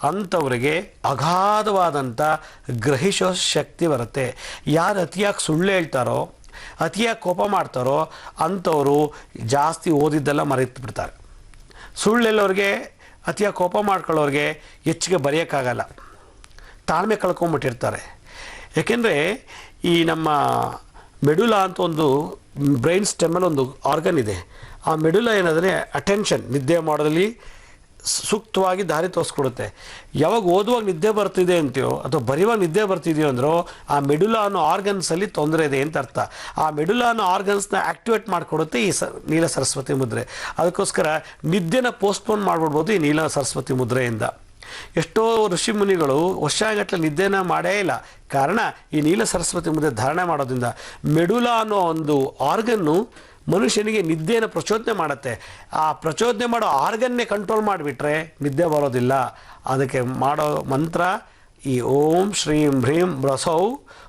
ಅಂಥವರಿಗೆ ಅಗಾಧವಾದಂಥ ಗ್ರಹಿಸೋ ಶಕ್ತಿ ಬರುತ್ತೆ. ಯಾರು ಅತಿಯಾಗಿ ಸುಳ್ಳು ಹೇಳ್ತಾರೋ, ಅತಿಯಾಗಿ ಕೋಪ ಮಾಡ್ತಾರೋ ಅಂಥವರು ಜಾಸ್ತಿ ಓದಿದ್ದೆಲ್ಲ ಮರೆತು ಬಿಡ್ತಾರೆ. ಸುಳ್ಳು ಹೇಳೋರಿಗೆ, ಅತಿಯಾಗಿ ಕೋಪ ಮಾಡ್ಕೊಳ್ಳೋರಿಗೆ ಹೆಚ್ಚಿಗೆ ಬರೆಯೋಕ್ಕಾಗಲ್ಲ, ತಾಳ್ಮೆ ಕಳ್ಕೊಂಬಿಟ್ಟಿರ್ತಾರೆ. ಯಾಕೆಂದರೆ ಈ ನಮ್ಮ ಮೆಡುಲಾ ಅಂತ ಒಂದು ಬ್ರೈನ್ ಸ್ಟೆಮ್ಮಲ್ಲಿ ಒಂದು ಆರ್ಗನ್ ಇದೆ. ಆ ಮೆಡುಲಾ ಏನಂದರೆ ಅಟೆನ್ಷನ್, ನಿದ್ದೆ ಮಾಡೋದಲ್ಲಿ ಸೂಕ್ತವಾಗಿ ದಾರಿ ತೋರಿಸ್ಕೊಡುತ್ತೆ. ಯಾವಾಗ ಓದುವಾಗ ನಿದ್ದೆ ಬರ್ತಿದೆ ಅಂತೀಯೋ ಅಥವಾ ಬರೆಯುವಾಗ ನಿದ್ದೆ ಬರ್ತಿದೆಯೋ ಅಂದರೂ ಆ ಮೆಡುಲಾ ಅನ್ನೋ ಆರ್ಗನ್ಸಲ್ಲಿ ತೊಂದರೆ ಇದೆ ಅಂತ ಅರ್ಥ. ಆ ಮೆಡುಲಾ ಅನ್ನೋ ಆರ್ಗನ್ಸ್ನ ಆ್ಯಕ್ಟಿವೇಟ್ ಮಾಡಿಕೊಡುತ್ತೆ ಈ ನೀಲ ಸರಸ್ವತಿ ಮುದ್ರೆ. ಅದಕ್ಕೋಸ್ಕರ ನಿದ್ದೆನ ಪೋಸ್ಟ್ಪೋನ್ ಮಾಡಿಬಿಡ್ಬೋದು ಈ ನೀಲ ಸರಸ್ವತಿ ಮುದ್ರೆಯಿಂದ. ಎಷ್ಟೋ ಋಷಿ ಮುನಿಗಳು ವರ್ಷಗಟ್ಟಲೆ ನಿದ್ದೆನ ಮಾಡೇ ಇಲ್ಲ. ಕಾರಣ ಈ ನೀಲ ಸರಸ್ವತಿ ಮುದ್ರೆ ಧಾರಣೆ ಮಾಡೋದ್ರಿಂದ ಮೆಡುಲಾ ಅನ್ನೋ ಒಂದು ಆರ್ಗನ್ನು ಮನುಷ್ಯನಿಗೆ ನಿದ್ದೆಯನ್ನು ಪ್ರಚೋದನೆ ಮಾಡುತ್ತೆ. ಆ ಪ್ರಚೋದನೆ ಮಾಡೋ ಆರ್ಗನ್ನೇ ಕಂಟ್ರೋಲ್ ಮಾಡಿಬಿಟ್ರೆ ನಿದ್ದೆ ಬರೋದಿಲ್ಲ. ಅದಕ್ಕೆ ಮಾಡೋ ಮಂತ್ರ ಈ ಓಂ ಶ್ರೀಂ ಹ್ರೀಂ ಬ್ರಸೌ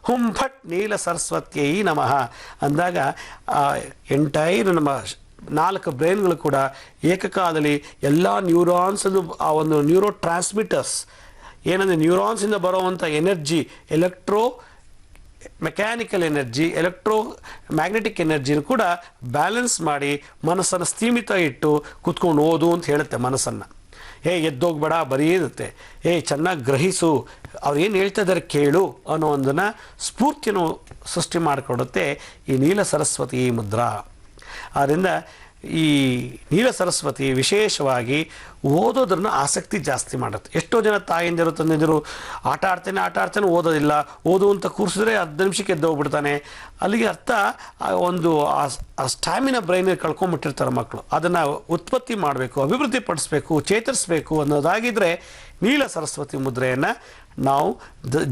ಹುಂ ಫಟ್ ನೀಲ ಸರಸ್ವತ್ಯೈ ನಮಃ ಅಂದಾಗ ಎಂಟೈರ್ ನಮ್ಮ 4 ಬ್ರೈನ್ಗಳು ಕೂಡ ಏಕಕಾಲದಲ್ಲಿ ಎಲ್ಲ ನ್ಯೂರಾನ್ಸನ್ನು ಆ ಒಂದು ನ್ಯೂರೋ ಟ್ರಾನ್ಸ್ಮಿಟರ್ಸ್ ಏನಂದರೆ ನ್ಯೂರಾನ್ಸಿಂದ ಬರೋವಂಥ ಎನರ್ಜಿ, ಮೆಕ್ಯಾನಿಕಲ್ ಎನರ್ಜಿ, ಮ್ಯಾಗ್ನೆಟಿಕ್ ಎನರ್ಜಿನ ಕೂಡ ಬ್ಯಾಲೆನ್ಸ್ ಮಾಡಿ ಮನಸ್ಸನ್ನು ಸ್ಥೀಮಿತ ಇಟ್ಟು ಕೂತ್ಕೊಂಡು ಓದು ಅಂತ ಹೇಳುತ್ತೆ ಮನಸ್ಸನ್ನು. ಎದ್ದೋಗ್ಬೇಡ ಬರೀ ಇರುತ್ತೆ, ಚೆನ್ನಾಗಿ ಗ್ರಹಿಸು, ಅವ್ರು ಏನು ಹೇಳ್ತಾ ಇದ್ದಾರೆ ಕೇಳು ಅನ್ನೋ ಒಂದನ್ನು ಸ್ಫೂರ್ತಿಯನ್ನು ಸೃಷ್ಟಿ ಮಾಡಿಕೊಡುತ್ತೆ ಈ ನೀಲ ಸರಸ್ವತಿ ಮುದ್ರಾ. ಆದ್ದರಿಂದ ಈ ನೀಲ ಸರಸ್ವತಿ ವಿಶೇಷವಾಗಿ ಓದೋದ್ರನ್ನ ಆಸಕ್ತಿ ಜಾಸ್ತಿ ಮಾಡುತ್ತೆ. ಎಷ್ಟೋ ಜನ ತಾಯಿಂದಿರು ತಂದಿದ್ದರು ಆಟ ಆಡ್ತಾನೆ ಓದೋದಿಲ್ಲ, ಓದು ಅಂತ ಕೂರಿಸಿದ್ರೆ 10 ನಿಮಿಷಕ್ಕೆ ಎದ್ದೋಗ್ಬಿಡ್ತಾನೆ. ಅಲ್ಲಿಗೆ ಅರ್ಥ ಒಂದು ಆ ಸ್ಟ್ಯಾಮಿನಾ ಬ್ರೈನ್ ಕಳ್ಕೊಂಡ್ಬಿಟ್ಟಿರ್ತಾರೆ ಮಕ್ಕಳು. ಅದನ್ನು ಉತ್ಪತ್ತಿ ಮಾಡಬೇಕು, ಅಭಿವೃದ್ಧಿ ಪಡಿಸ್ಬೇಕು, ಚೇತರಿಸಬೇಕು ಅನ್ನೋದಾಗಿದ್ದರೆ ನೀಲ ಸರಸ್ವತಿ ಮುದ್ರೆಯನ್ನು ನಾವು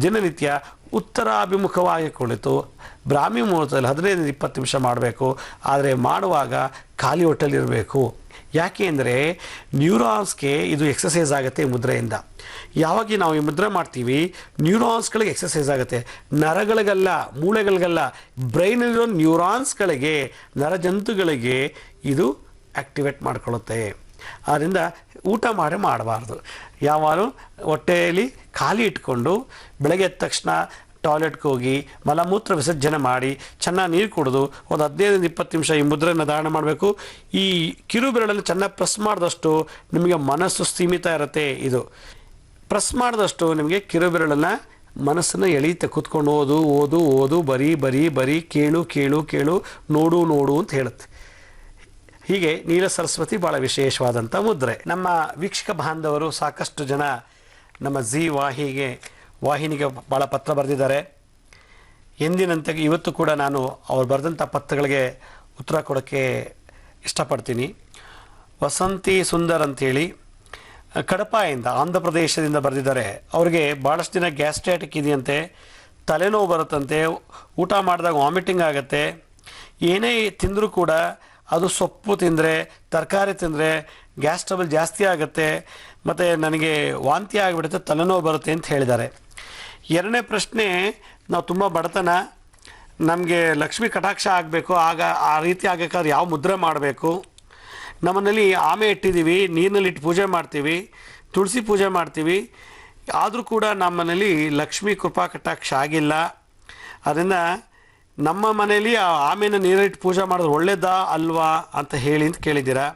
ದಿನನಿತ್ಯ ಉತ್ತರಾಭಿಮುಖವಾಗಿ ಕುಳಿತು ಬ್ರಾಹ್ಮಿ ಮುಹೂರ್ತದಲ್ಲಿ 15-20 ನಿಮಿಷ ಮಾಡಬೇಕು. ಆದರೆ ಮಾಡುವಾಗ ಖಾಲಿ ಹೊಟ್ಟೆಲಿರಬೇಕು. ಯಾಕೆ ಅಂದರೆ ನ್ಯೂರಾನ್ಸ್ಗೆ ಇದು ಎಕ್ಸಸೈಸ್ ಆಗುತ್ತೆ ಈ ಮುದ್ರೆಯಿಂದ. ಯಾವಾಗ ನಾವು ಈ ಮುದ್ರೆ ಮಾಡ್ತೀವಿ ನ್ಯೂರಾನ್ಸ್ಗಳಿಗೆ ಎಕ್ಸಸೈಸ್ ಆಗುತ್ತೆ, ನರಗಳಿಗಲ್ಲ, ಮೂಳೆಗಳಿಗಲ್ಲ, ಬ್ರೈನಲ್ಲಿರೋ ನ್ಯೂರಾನ್ಸ್ಗಳಿಗೆ, ನರಜಂತುಗಳಿಗೆ ಇದು ಆ್ಯಕ್ಟಿವೇಟ್ ಮಾಡಿಕೊಳ್ಳುತ್ತೆ. ಆದ್ದರಿಂದ ಊಟ ಮಾಡಬಾರ್ದು. ಯಾವಾಗಲೂ ಹೊಟ್ಟೆಯಲ್ಲಿ ಖಾಲಿ ಇಟ್ಕೊಂಡು ಬೆಳಗ್ಗೆ ಎದ್ದ ತಕ್ಷಣ ಟಾಯ್ಲೆಟ್ಗೆ ಹೋಗಿ ಮಲಮೂತ್ರ ವಿಸರ್ಜನೆ ಮಾಡಿ ಚೆನ್ನಾಗಿ ನೀರು ಕುಡಿದು ಒಂದು 15-20 ನಿಮಿಷ ಈ ಮುದ್ರೆಯನ್ನು ಧಾರಣೆ ಮಾಡಬೇಕು. ಈ ಕಿರು ಬೆರಳನ್ನು ಚೆನ್ನಾಗಿ ಪ್ರೆಸ್ ಮಾಡಿದಷ್ಟು ನಿಮಗೆ ಮನಸ್ಸು ಸ್ಥೀಮಿತ ಇರುತ್ತೆ. ಇದು ಪ್ರೆಸ್ ಮಾಡಿದಷ್ಟು ನಿಮಗೆ ಕಿರು ಬೆರಳನ್ನು ಮನಸ್ಸನ್ನು ಎಳೆಯುತ್ತೆ. ಕೂತ್ಕೊಂಡು ಓದು ಬರೀ ಕೇಳು ನೋಡು ಅಂತ ಹೇಳುತ್ತೆ. ಹೀಗೆ ನೀಲ ಸರಸ್ವತಿ ಭಾಳ ವಿಶೇಷವಾದಂಥ ಮುದ್ರೆ. ನಮ್ಮ ವೀಕ್ಷಕ ಬಾಂಧವರು ಸಾಕಷ್ಟು ಜನ ನಮ್ಮ ವಾಹಿನಿಗೆ ಭಾಳ ಪತ್ರ ಬರೆದಿದ್ದಾರೆ. ಎಂದಿನಂತೆ ಇವತ್ತು ಕೂಡ ನಾನು ಅವ್ರು ಬರೆದಂಥ ಪತ್ರಗಳಿಗೆ ಉತ್ತರ ಕೊಡೋಕ್ಕೆ ಇಷ್ಟಪಡ್ತೀನಿ. ವಸಂತಿ ಸುಂದರ್ ಅಂಥೇಳಿ ಕಡಪದಿಂದ ಆಂಧ್ರ ಪ್ರದೇಶದಿಂದ ಬರೆದಿದ್ದಾರೆ. ಅವ್ರಿಗೆ ಭಾಳಷ್ಟು ದಿನ ಗ್ಯಾಸ್ಟ್ರೈಟಿಕ್ ಇದೆಯಂತೆ, ತಲೆನೋವು ಬರುತ್ತಂತೆ, ಊಟ ಮಾಡಿದಾಗ ವಾಮಿಟಿಂಗ್ ಆಗುತ್ತೆ, ಏನೇ ತಿಂದರೂ ಕೂಡ ಅದು ಸೊಪ್ಪು ತಿಂದರೆ ತರಕಾರಿ ತಿಂದರೆ ಗ್ಯಾಸ್ ಟ್ರಬಲ್ ಜಾಸ್ತಿ ಆಗುತ್ತೆ, ಮತ್ತು ನನಗೆ ವಾಂತಿ ಆಗಿಬಿಡುತ್ತೆ, ತಲೆನೋವು ಬರುತ್ತೆ ಅಂತ ಹೇಳಿದ್ದಾರೆ. ಎರಡನೇ ಪ್ರಶ್ನೆ, ನಾವು ತುಂಬ ಬಡತನ, ನಮಗೆ ಲಕ್ಷ್ಮೀ ಕಟಾಕ್ಷ ಆಗಬೇಕು, ಆಗ ಆ ರೀತಿ ಆಗಬೇಕಾದ್ರೆ ಯಾವ ಮುದ್ರೆ ಮಾಡಬೇಕು? ನಮ್ಮನೇಲಿ ಆಮೆ ಇಟ್ಟಿದ್ದೀವಿ, ನೀರಿನಲ್ಲಿ ಇಟ್ಟು ಪೂಜೆ ಮಾಡ್ತೀವಿ, ತುಳಸಿ ಪೂಜೆ ಮಾಡ್ತೀವಿ, ಆದರೂ ಕೂಡ ನಮ್ಮನೇಲಿ ಲಕ್ಷ್ಮೀ ಕೃಪಾ ಕಟಾಕ್ಷ ಆಗಿಲ್ಲ. ಅದರಿಂದ ನಮ್ಮ ಮನೇಲಿ ಆ ಆಮೆನ ನೀರಿಟ್ಟು ಪೂಜೆ ಮಾಡೋದು ಒಳ್ಳೇದಾ ಅಲ್ವಾ ಅಂತ ಹೇಳಿ ಅಂತ ಕೇಳಿದ್ದೀರಾ.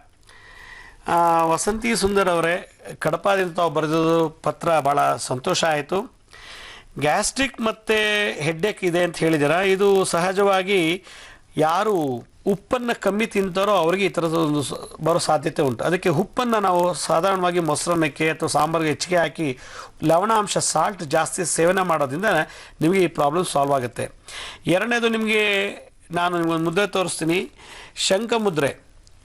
ವಸಂತಿ ಸುಂದರ್ ಅವರೇ, ಕಡಪದಿಂದ ತಾವು ಬರೆದಿದ್ದು ಪತ್ರ ಭಾಳ ಸಂತೋಷ ಆಯಿತು. ಗ್ಯಾಸ್ಟ್ರಿಕ್ ಮತ್ತು ಹೆಡ್ಡೇಕ್ ಇದೆ ಅಂತ ಹೇಳಿದ್ದೀರಾ. ಇದು ಸಹಜವಾಗಿ ಯಾರು ಉಪ್ಪನ್ನು ಕಮ್ಮಿ ತಿಂತಾರೋ ಅವರಿಗೆ ಈ ಥರದ ಒಂದು ಬರೋ ಸಾಧ್ಯತೆ ಉಂಟು. ಅದಕ್ಕೆ ಉಪ್ಪನ್ನು ನಾವು ಸಾಧಾರಣವಾಗಿ ಮೊಸರನ್ನಕ್ಕೆ ಅಥವಾ ಸಾಂಬಾರಿಗೆ ಹೆಚ್ಚಿಗೆ ಹಾಕಿ ಲವಣಾಂಶ ಸಾಲ್ಟ್ ಜಾಸ್ತಿ ಸೇವನೆ ಮಾಡೋದ್ರಿಂದ ನಿಮಗೆ ಈ ಪ್ರಾಬ್ಲಮ್ ಸಾಲ್ವ್ ಆಗುತ್ತೆ. ಎರಡನೇದು, ನಿಮಗೆ ನಾನು ನಿಮಗೊಂದು ಮುದ್ರೆ ತೋರಿಸ್ತೀನಿ, ಶಂಖ ಮುದ್ರೆ.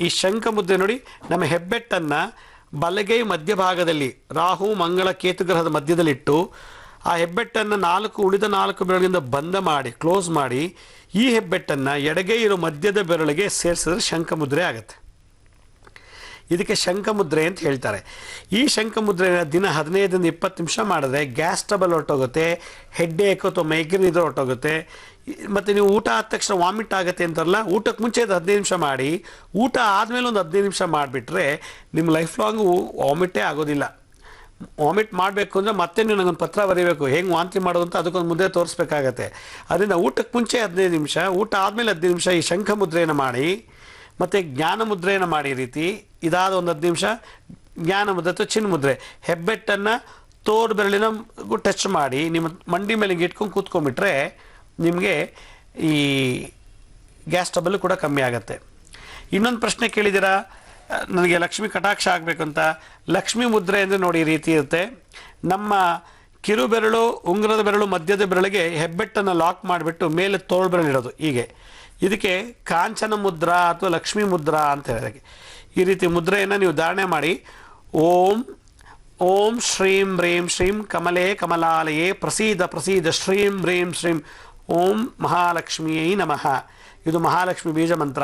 ಈ ಶಂಖ ಮುದ್ರೆ ನೋಡಿ, ನಮ್ಮ ಹೆಬ್ಬೆಟ್ಟನ್ನು ಬಲಗೈ ಮಧ್ಯಭಾಗದಲ್ಲಿ ರಾಹು ಮಂಗಳ ಕೇತುಗ್ರಹದ ಮಧ್ಯದಲ್ಲಿಟ್ಟು ಆ ಹೆಬ್ಬೆಟ್ಟನ್ನು ಉಳಿದ 4 ಬೆರಳಿಂದ ಬಂಧ ಮಾಡಿ ಕ್ಲೋಸ್ ಮಾಡಿ ಈ ಹೆಬ್ಬೆಟ್ಟನ್ನು ಎಡಗೈ ಇರೋ ಮಧ್ಯದ ಬೆರಳಿಗೆ ಸೇರಿಸಿದ್ರೆ ಶಂಖ ಮುದ್ರೆ ಆಗುತ್ತೆ. ಇದಕ್ಕೆ ಶಂಖ ಮುದ್ರೆ ಅಂತ ಹೇಳ್ತಾರೆ. ಈ ಶಂಖ ಮುದ್ರೆ ದಿನ 15ರಿಂದ 20 ನಿಮಿಷ ಮಾಡಿದ್ರೆ ಗ್ಯಾಸ್ ಟ್ರಬಲ್ ಹೊರಟೋಗುತ್ತೆ, ಹೆಡ್ಡೇಕ್ ಅಥವಾ ಮೈಗ್ರೇನ್ ಇದ್ರೆ ಹೊರಟೋಗುತ್ತೆ. ಮತ್ತು ನೀವು ಊಟ ಆದ ತಕ್ಷಣ ವಾಮಿಟ್ ಆಗುತ್ತೆ ಅಂತಾರಲ್ಲ, ಊಟಕ್ಕೆ ಮುಂಚೆ 15 ನಿಮಿಷ ಮಾಡಿ, ಊಟ ಆದಮೇಲೆ ಒಂದು 15 ನಿಮಿಷ ಮಾಡಿಬಿಟ್ರೆ ನಿಮ್ಮ ಲೈಫ್ ಲಾಂಗು ವಾಮಿಟೇ ಆಗೋದಿಲ್ಲ. ವಾಮಿಟ್ ಮಾಡಬೇಕು ಅಂದರೆ ಮತ್ತೆ ನೀವು ನನಗೊಂದು ಪತ್ರ ಬರೀಬೇಕು, ಹೆಂಗೆ ವಾಂತಿ ಮಾಡೋದು ಅಂತ ಅದಕ್ಕೊಂದು ಮುದ್ರೆ ತೋರಿಸ್ಬೇಕಾಗತ್ತೆ. ಅದರಿಂದ ಊಟಕ್ಕೆ ಮುಂಚೆ 15 ನಿಮಿಷ, ಊಟ ಆದಮೇಲೆ 15 ನಿಮಿಷ ಈ ಶಂಖ ಮುದ್ರೆಯನ್ನು ಮಾಡಿ, ಮತ್ತು ಜ್ಞಾನ ಮುದ್ರೆಯನ್ನು ಮಾಡಿ. ಈ ರೀತಿ ಇದಾದ ಒಂದು 15 ನಿಮಿಷ ಜ್ಞಾನ ಮುದ್ರೆ ಅಥವಾ ಚಿನ್ನ ಮುದ್ರೆ, ಹೆಬ್ಬೆಟ್ಟನ್ನು ತೋರು ಬೆರಳಿನ ಟಚ್ ಮಾಡಿ ನಿಮ್ಮ ಮಂಡಿ ಮೇಲೆ ಇಟ್ಕೊಂಡು ಕೂತ್ಕೊಂಡ್ಬಿಟ್ರೆ ನಿಮಗೆ ಈ ಗ್ಯಾಸ್ ಟ್ರಬಲ್ ಕೂಡ ಕಮ್ಮಿ ಆಗುತ್ತೆ. ಇನ್ನೊಂದು ಪ್ರಶ್ನೆ ಕೇಳಿದ್ದೀರಾ, ನನಗೆ ಲಕ್ಷ್ಮೀ ಕಟಾಕ್ಷ ಆಗಬೇಕು ಅಂತ. ಲಕ್ಷ್ಮೀ ಮುದ್ರೆ ಅಂದರೆ ನೋಡಿ ಈ ರೀತಿ ಇರುತ್ತೆ. ನಮ್ಮ ಕಿರು ಬೆರಳು, ಉಂಗುರದ ಬೆರಳು, ಮಧ್ಯದ ಬೆರಳಿಗೆ ಹೆಬ್ಬೆಟ್ಟನ್ನು ಲಾಕ್ ಮಾಡಿಬಿಟ್ಟು ಮೇಲೆ ತೋಳು ಬೆರಳು ಇಡೋದು. ಹೀಗೆ ಇದಕ್ಕೆ ಕಾಂಚನ ಮುದ್ರಾ ಅಥವಾ ಲಕ್ಷ್ಮೀ ಮುದ್ರಾ ಅಂತ ಹೇಳೋದಕ್ಕೆ. ಈ ರೀತಿ ಮುದ್ರೆಯನ್ನು ನೀವು ಧಾರಣೆ ಮಾಡಿ, ಓಂ ಓಂ ಶ್ರೀಂ ಹ್ರೀಂ ಶ್ರೀಂ ಕಮಲೇ ಕಮಲಾಲಯೇ ಪ್ರಸೀದ ಪ್ರಸೀದ ಶ್ರೀಂ ಹ್ರೀಂ ಶ್ರೀಂ ಓಂ ಮಹಾಲಕ್ಷ್ಮಿಯೈ ನಮಃ. ಇದು ಮಹಾಲಕ್ಷ್ಮಿ ಬೀಜ ಮಂತ್ರ.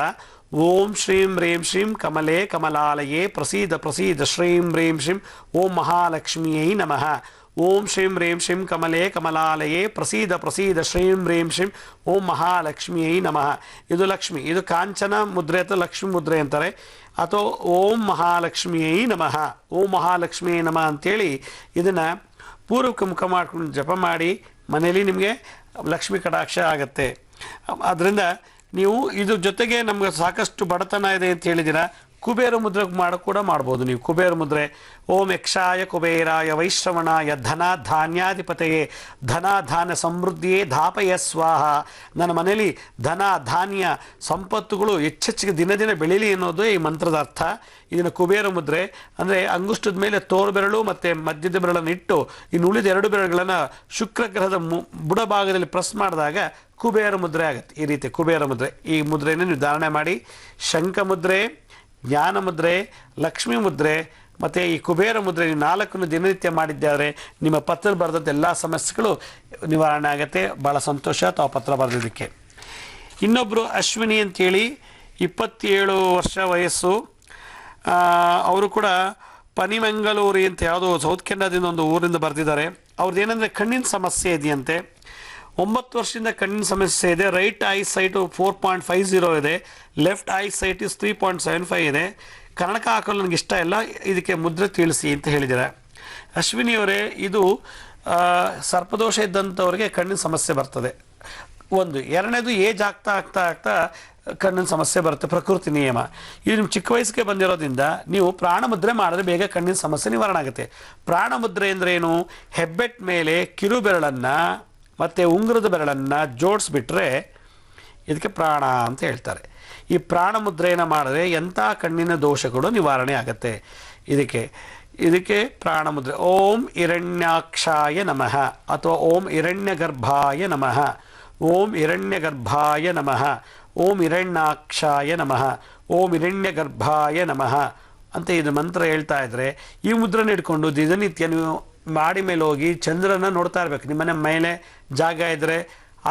ಓಂ ಶ್ರೀಂ ಹ್ರೀಂ ಶ್ರೀಂ ಕಮಲೇ ಕಮಲಾಲಯೇ ಪ್ರಸೀದ ಪ್ರಸೀದ ಶ್ರೀಂ ಹ್ರೀಂ ಶ್ರೀಂ ಓಂ ಮಹಾಲಕ್ಷ್ಮಿಯೈ ನಮಃ. ಓಂ ಶ್ರೀಂ ಹ್ರೀಂ ಶ್ರೀಂ ಕಮಲೇ ಕಮಲಾಲಯೇ ಪ್ರಸೀದ ಪ್ರಸೀದ ಶ್ರೀಂ ಹ್ರೀಂ ಶ್ರೀಂ ಓಂ ಮಹಾಲಕ್ಷ್ಮಿಯೈ ನಮಃ. ಇದು ಲಕ್ಷ್ಮಿ, ಇದು ಕಾಂಚನ ಮುದ್ರೆ ಅಥವಾ ಲಕ್ಷ್ಮೀ ಮುದ್ರೆ ಅಂತಾರೆ. ಅಥವಾ ಓಂ ಮಹಾಲಕ್ಷ್ಮಿಯೈ ನಮಃ, ಓಂ ಮಹಾಲಕ್ಷ್ಮಿಯೈ ನಮಃ ಅಂತೇಳಿ ಇದನ್ನು ಪೂರ್ವಕ್ಕೆ ಮುಖ ಮಾಡ್ಕೊಂಡು ಜಪ ಮಾಡಿ ಮನೆಯಲ್ಲಿ ನಿಮಗೆ ಲಕ್ಷ್ಮೀ ಕಟಾಕ್ಷ ಆಗುತ್ತೆ. ಅದರಿಂದ ನೀವು ಇದ್ರ ಜೊತೆಗೆ ನಮ್ಗೆ ಸಾಕಷ್ಟು ಬಡತನ ಇದೆ ಅಂತ ಹೇಳಿದ್ದೀರಾ, ಕುಬೇರ ಮುದ್ರೆ ಕೂಡ ಮಾಡ್ಬೋದು ನೀವು. ಕುಬೇರ ಮುದ್ರೆ, ಓಂ ಯಕ್ಷಾಯ ಕುಬೇರಾಯ ವೈಶ್ರವಣಾಯ ಧನ ಧಾನ್ಯಾಧಿಪತೆಯೇ ಧನ ಧಾನ್ಯ ಸಮೃದ್ಧಿಯೇ ಧಾಪಯ ಸ್ವಾಹ. ನನ್ನ ಮನೇಲಿ ಧನ ಧಾನ್ಯ ಸಂಪತ್ತುಗಳು ಹೆಚ್ಚೆಚ್ಚಿಗೆ ದಿನ ದಿನ ಬೆಳೀಲಿ ಅನ್ನೋದು ಈ ಮಂತ್ರದ ಅರ್ಥ. ಇದನ್ನು ಕುಬೇರ ಮುದ್ರೆ ಅಂದರೆ ಅಂಗುಷ್ಟದ ಮೇಲೆ ತೋರು ಬೆರಳು ಮತ್ತು ಮಧ್ಯದ ಬೆರಳನ್ನು ಇಟ್ಟು ಇನ್ನು ಉಳಿದ 2 ಬೆರಳುಗಳನ್ನು ಶುಕ್ರ ಗ್ರಹದ ಬುಡಭಾಗದಲ್ಲಿ ಪ್ರೆಸ್ ಮಾಡಿದಾಗ ಕುಬೇರ ಮುದ್ರೆ ಆಗುತ್ತೆ. ಈ ರೀತಿ ಕುಬೇರ ಮುದ್ರೆ, ಈ ಮುದ್ರೆಯನ್ನು ನೀವು ಧಾರಣೆ ಮಾಡಿ. ಶಂಖ ಮುದ್ರೆ, ಜ್ಞಾನ ಮುದ್ರೆ, ಲಕ್ಷ್ಮೀ ಮುದ್ರೆ ಮತ್ತು ಈ ಕುಬೇರ ಮುದ್ರೆ ನೀವು 4 ದಿನನಿತ್ಯ ಮಾಡಿದ್ದಾರೆ ನಿಮ್ಮ ಪತ್ರ ಬರೆದಂಥ ಎಲ್ಲ ಸಮಸ್ಯೆಗಳು ನಿವಾರಣೆ ಆಗುತ್ತೆ. ಭಾಳ ಸಂತೋಷ ತಾವು ಪತ್ರ ಬರೆದಿದ್ದಕ್ಕೆ. ಇನ್ನೊಬ್ಬರು ಅಶ್ವಿನಿ ಅಂತೇಳಿ 27 ವರ್ಷ ವಯಸ್ಸು, ಅವರು ಕೂಡ ಪನಿಮಂಗಳೂರಿ ಅಂತ ಯಾವುದೋ ಸೌತ್ ಕೆನಡಾದಿಂದ ಒಂದು ಊರಿಂದ ಬರೆದಿದ್ದಾರೆ. ಅವ್ರದ್ದು ಏನಂದರೆ ಕಣ್ಣಿನ ಸಮಸ್ಯೆ ಇದೆಯಂತೆ. 9 ವರ್ಷದಿಂದ ಕಣ್ಣಿನ ಸಮಸ್ಯೆ ಇದೆ. ರೈಟ್ ಐ ಸೈಟು 4.50 ಇದೆ, ಲೆಫ್ಟ್ ಐ ಸೈಟ್ ಇಸ್ 3.75 ಇದೆ. ಕನ್ನಡಕ ಹಾಕಲು ನನಗೆ ಇಷ್ಟ ಇಲ್ಲ, ಇದಕ್ಕೆ ಮುದ್ರೆ ತಿಳಿಸಿ ಅಂತ ಹೇಳಿದ್ದಾರೆ. ಅಶ್ವಿನಿಯವರೇ, ಇದು ಸರ್ಪದೋಷ ಇದ್ದಂಥವ್ರಿಗೆ ಕಣ್ಣಿನ ಸಮಸ್ಯೆ ಬರ್ತದೆ. ಒಂದು. ಎರಡನೇದು ಏಜ್ ಆಗ್ತಾ ಕಣ್ಣಿನ ಸಮಸ್ಯೆ ಬರುತ್ತೆ, ಪ್ರಕೃತಿ ನಿಯಮ. ಇದು ನಿಮ್ಮ ಚಿಕ್ಕ ವಯಸ್ಸಿಗೆ ಬಂದಿರೋದ್ರಿಂದ ನೀವು ಪ್ರಾಣಮುದ್ರೆ ಮಾಡಿದ್ರೆ ಬೇಗ ಕಣ್ಣಿನ ಸಮಸ್ಯೆ ನಿವಾರಣೆ ಆಗುತ್ತೆ. ಪ್ರಾಣಮುದ್ರೆ ಅಂದ್ರೇನು? ಹೆಬ್ಬೆಟ್ ಮೇಲೆ ಕಿರು ಬೆರಳನ್ನು ಮತ್ತು ಉಂಗುರದ ಬೆರಳನ್ನು ಜೋಡಿಸ್ಬಿಟ್ರೆ ಇದಕ್ಕೆ ಪ್ರಾಣ ಅಂತ ಹೇಳ್ತಾರೆ. ಈ ಪ್ರಾಣ ಮುದ್ರೆಯನ್ನು ಮಾಡಿದ್ರೆ ಎಂಥ ಕಣ್ಣಿನ ದೋಷಗಳು ನಿವಾರಣೆ ಆಗುತ್ತೆ. ಇದಕ್ಕೆ ಪ್ರಾಣ ಮುದ್ರೆ. ಓಂ ಹಿರಣ್ಯಾಕ್ಷಾಯ ನಮಃ ಅಥವಾ ಓಂ ಹಿರಣ್ಯಗರ್ಭಾಯ ನಮಃ, ಓಂ ಹಿರಣ್ಯಗರ್ಭಾಯ ನಮಃ, ಓಂ ಹಿರಣ್ಯಾಕ್ಷಾಯ ನಮಃ, ಓಂ ಹಿರಣ್ಯಗರ್ಭಾಯ ನಮಃ ಅಂತ ಇದು ಮಂತ್ರ ಹೇಳ್ತಾ ಇದ್ರೆ ಈ ಮುದ್ರನ ಇಟ್ಕೊಂಡು ದಿನನಿತ್ಯ ನೀವು ಮಾಡಿ ಮೇಲೆ ಹೋಗಿ ಚಂದ್ರನ ನೋಡ್ತಾ ಇರ್ಬೇಕು. ನಿಮ್ಮನೆ ಮೇಲೆ ಜಾಗ ಇದ್ದರೆ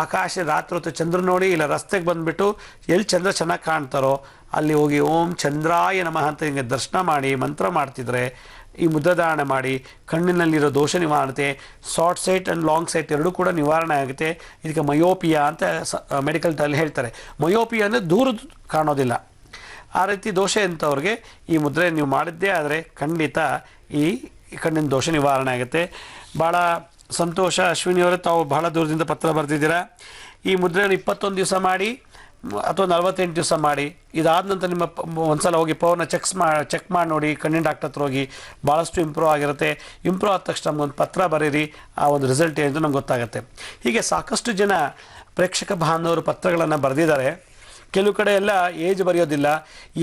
ಆಕಾಶ ರಾತ್ರಿ ಹೊತ್ತು ಚಂದ್ರ ನೋಡಿ, ಇಲ್ಲ ರಸ್ತೆಗೆ ಬಂದುಬಿಟ್ಟು ಎಲ್ಲಿ ಚಂದ್ರ ಚೆನ್ನಾಗಿ ಕಾಣ್ತಾರೋ ಅಲ್ಲಿ ಹೋಗಿ ಓಂ ಚಂದ್ರಾಯ ನಮಃ ಅಂತ ಹಿಂಗೆ ದರ್ಶನ ಮಾಡಿ ಮಂತ್ರ ಮಾಡ್ತಿದ್ರೆ, ಈ ಮುದ್ರಧಾರಣೆ ಮಾಡಿ ಕಣ್ಣಿನಲ್ಲಿರೋ ದೋಷ ನಿವಾರಣೆ, short site and long site ಎರಡೂ ಕೂಡ ನಿವಾರಣೆ ಆಗುತ್ತೆ. ಇದಕ್ಕೆ ಮಯೋಪಿಯಾ ಅಂತ ಮೆಡಿಕಲ್ ಟಲ್ಲಿ ಹೇಳ್ತಾರೆ. ಮಯೋಪಿಯಾ ಅಂದರೆ ದೂರ ಕಾಣೋದಿಲ್ಲ, ಆ ರೀತಿ ದೋಷ ಎಂಥವ್ರಿಗೆ ಈ ಮುದ್ರೆ ನೀವು ಮಾಡಿದ್ದೇ ಆದರೆ ಖಂಡಿತ ಈ ಕಣ್ಣಿನ ದೋಷ ನಿವಾರಣೆ ಆಗುತ್ತೆ. ಭಾಳ ಸಂತೋಷ ಅಶ್ವಿನಿಯವರೇ, ತಾವು ಬಹಳ ದೂರದಿಂದ ಪತ್ರ ಬರೆದಿದ್ದೀರಾ. ಈ ಮುದ್ರೆಯನ್ನು 21 ದಿವಸ ಮಾಡಿ ಅಥವಾ 48 ದಿವಸ ಮಾಡಿ. ಇದಾದ ನಂತರ ನಿಮ್ಮ ಒಂದ್ಸಲ ಹೋಗಿ ಪವರ್ನ ಚೆಕ್ ಮಾಡಿ ನೋಡಿ, ಕಣ್ಣಿನ ಡಾಕ್ಟರ್ ಹತ್ರ ಹೋಗಿ. ಭಾಳಷ್ಟು ಇಂಪ್ರೂವ್ ಆಗಿರುತ್ತೆ. ಇಂಪ್ರೂವ್ ಆದ ತಕ್ಷಣ ನಮಗೊಂದು ಪತ್ರ ಬರೀರಿ, ಆ ಒಂದು ರಿಸಲ್ಟ್ ಏನು ನಮ್ಗೆ ಗೊತ್ತಾಗುತ್ತೆ. ಹೀಗೆ ಸಾಕಷ್ಟು ಜನ ಪ್ರೇಕ್ಷಕ ಬಾಂಧವರು ಪತ್ರಗಳನ್ನು ಬರೆದಿದ್ದಾರೆ. ಕೆಲವು ಕಡೆ ಎಲ್ಲ ಏಜ್ ಬರೆಯೋದಿಲ್ಲ.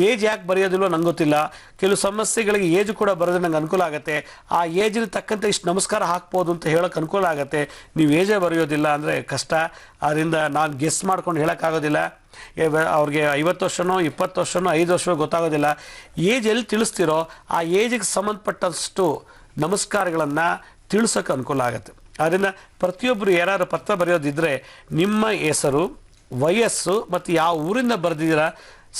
ಏಜ್ ಯಾಕೆ ಬರೆಯೋದಿಲ್ಲೋ ನಂಗೆ ಗೊತ್ತಿಲ್ಲ. ಕೆಲವು ಸಮಸ್ಯೆಗಳಿಗೆ ಏಜ್ ಕೂಡ ಬರೆದ್ರೆ ನಂಗೆ ಅನುಕೂಲ ಆಗುತ್ತೆ. ಆ ಏಜಿನ ತಕ್ಕಂತೆ ಇಷ್ಟು ನಮಸ್ಕಾರ ಹಾಕ್ಬೋದು ಅಂತ ಹೇಳೋಕೆ ಅನುಕೂಲ ಆಗುತ್ತೆ. ನೀವು ಏಜೇ ಬರೆಯೋದಿಲ್ಲ ಅಂದರೆ ಕಷ್ಟ. ಆದ್ದರಿಂದ ನಾನು ಗೆಸ್ ಮಾಡ್ಕೊಂಡು ಹೇಳೋಕ್ಕಾಗೋದಿಲ್ಲ. ಅವ್ರಿಗೆ 50 ವರ್ಷನೋ 20 ವರ್ಷನೋ 5 ವರ್ಷನೋ ಗೊತ್ತಾಗೋದಿಲ್ಲ. ಏಜ್ ಎಲ್ಲಿ ತಿಳಿಸ್ತಿರೋ ಆ ಏಜಿಗೆ ಸಂಬಂಧಪಟ್ಟಷ್ಟು ನಮಸ್ಕಾರಗಳನ್ನು ತಿಳಿಸೋಕೆ ಅನುಕೂಲ ಆಗುತ್ತೆ. ಆದ್ದರಿಂದ ಪ್ರತಿಯೊಬ್ಬರು ಯಾರು ಪತ್ರ ಬರೆಯೋದಿದ್ದರೆ ನಿಮ್ಮ ಹೆಸರು, ವಯಸ್ಸು ಮತ್ತು ಯಾವ ಊರಿಂದ ಬರೆದಿದ್ದೀರಾ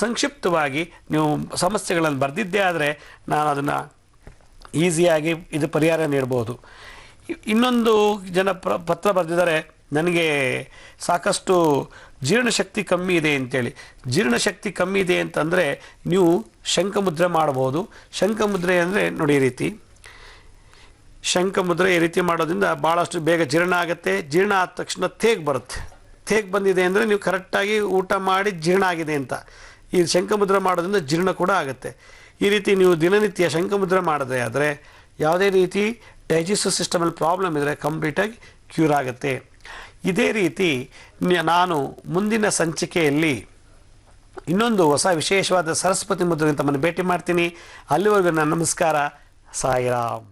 ಸಂಕ್ಷಿಪ್ತವಾಗಿ ನೀವು ಸಮಸ್ಯೆಗಳನ್ನು ಬರೆದಿದ್ದೇ ಆದರೆ ನಾನು ಅದನ್ನು ಈಸಿಯಾಗಿ ಇದು ಪರಿಹಾರ ನೀಡ್ಬೋದು. ಇನ್ನೊಂದು ಜನ ಪತ್ರ ಬರೆದಿದ್ದಾರೆ, ನನಗೆ ಸಾಕಷ್ಟು ಜೀರ್ಣಶಕ್ತಿ ಕಮ್ಮಿ ಇದೆ ಅಂತೇಳಿ. ಜೀರ್ಣಶಕ್ತಿ ಕಮ್ಮಿ ಇದೆ ಅಂತಂದರೆ ನೀವು ಶಂಖಮುದ್ರೆ ಮಾಡ್ಬೋದು. ಶಂಖಮುದ್ರೆ ಅಂದರೆ ನೋಡಿ, ಈ ರೀತಿ ಶಂಖಮುದ್ರೆ ಈ ರೀತಿ ಮಾಡೋದ್ರಿಂದ ಭಾಳಷ್ಟು ಬೇಗ ಜೀರ್ಣ ಆಗುತ್ತೆ. ಜೀರ್ಣ ಆದ ತಕ್ಷಣ ತೇಗ್ ಬರುತ್ತೆ. ತೇಗ್ ಬಂದಿದೆ ಅಂದರೆ ನೀವು ಕರೆಕ್ಟಾಗಿ ಊಟ ಮಾಡಿ ಜೀರ್ಣ ಆಗಿದೆ ಅಂತ. ಈ ಶಂಖಮುದ್ರೆ ಮಾಡೋದ್ರಿಂದ ಜೀರ್ಣ ಕೂಡ ಆಗುತ್ತೆ. ಈ ರೀತಿ ನೀವು ದಿನನಿತ್ಯ ಶಂಖಮುದ್ರೆ ಮಾಡಿದ್ರೆ ಆದರೆ ಯಾವುದೇ ರೀತಿ ಡೈಜೆಸ್ಟಿವ್ ಸಿಸ್ಟಮಲ್ಲಿ ಪ್ರಾಬ್ಲಮ್ ಇದ್ದರೆ ಕಂಪ್ಲೀಟಾಗಿ ಕ್ಯೂರ್ ಆಗುತ್ತೆ. ಇದೇ ರೀತಿ ನಾನು ಮುಂದಿನ ಸಂಚಿಕೆಯಲ್ಲಿ ಇನ್ನೊಂದು ಹೊಸ ವಿಶೇಷವಾದ ಸರಸ್ವತಿ ಮುದ್ರೆ ತಮ್ಮನ್ನು ಭೇಟಿ ಮಾಡ್ತೀನಿ. ಅಲ್ಲಿವರೆಗೂ ನನ್ನ ನಮಸ್ಕಾರ. ಸಾಯಿರಾಮ್.